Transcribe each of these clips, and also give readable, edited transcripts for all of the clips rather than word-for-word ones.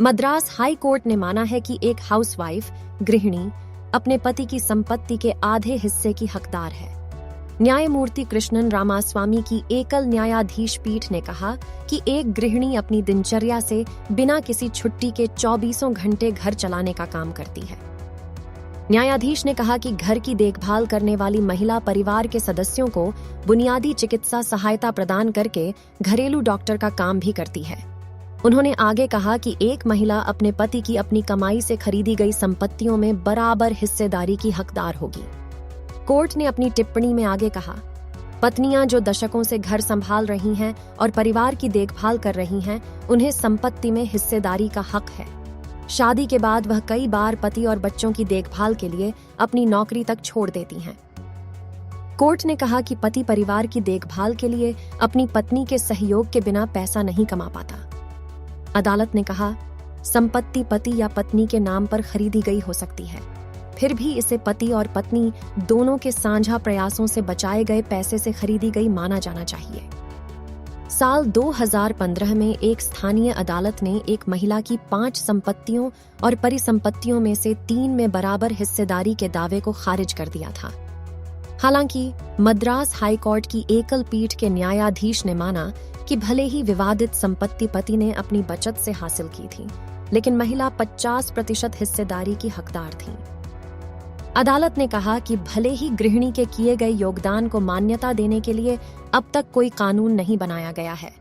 Madras high court ने माना है कि एक हाउसवाइफ गृहिणी अपने पति की संपत्ति के आधे हिस्से की हकदार है। न्यायमूर्ति कृष्णन रामास्वामी की एकल न्यायाधीश पीठ ने कहा कि एक गृहिणी अपनी दिनचर्या से बिना किसी छुट्टी के 24 घंटे घर चलाने का काम करती है। न्यायाधीश ने कहा कि घर की देखभाल करने वाली महिला परिवार के सदस्यों को बुनियादी चिकित्सा सहायता प्रदान करके घरेलू डॉक्टर का काम भी करती है। उन्होंने आगे कहा कि एक महिला अपने पति की अपनी कमाई से खरीदी गई संपत्तियों में बराबर हिस्सेदारी की हकदार होगी। कोर्ट ने अपनी टिप्पणी में आगे कहा, पत्नियां जो दशकों से घर संभाल रही हैं और परिवार की देखभाल कर रही हैं, उन्हें संपत्ति में हिस्सेदारी का हक है। शादी के बाद वह कई बार पति और बच्चों की देखभाल के लिए अपनी नौकरी तक छोड़ देती हैं। कोर्ट ने कहा कि पति परिवार की देखभाल के लिए अपनी पत्नी के सहयोग के बिना पैसा नहीं कमा पाता। अदालत ने कहा, संपत्ति पति या पत्नी के नाम पर खरीदी गई हो सकती है, फिर भी इसे पति और पत्नी दोनों के साझा प्रयासों से बचाए गए पैसे से खरीदी गई माना जाना चाहिए। साल 2015 में एक स्थानीय अदालत ने एक महिला की 5 संपत्तियों और परिसंपत्तियों में से 3 में बराबर हिस्सेदारी के दावे को खारिज कर दिया था। हालांकि मद्रास हाई कोर्ट की एकल पीठ के न्यायाधीश ने माना कि भले ही विवादित संपत्ति पति ने अपनी बचत से हासिल की थी, लेकिन महिला 50% हिस्सेदारी की हकदार थी। अदालत ने कहा कि भले ही गृहिणी के किए गए योगदान को मान्यता देने के लिए अब तक कोई कानून नहीं बनाया गया है,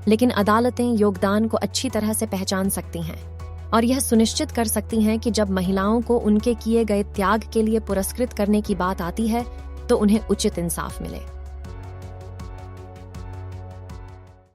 लेकिन अदालतें योगदान को अच्छी तरह से पहचान सकती हैं और यह सुनिश्चित कर सकती हैं कि जब महिलाओं को उनके किए गए त्याग के लिए पुरस्कृत करने की बात आती है तो उन्हें उचित इंसाफ मिले।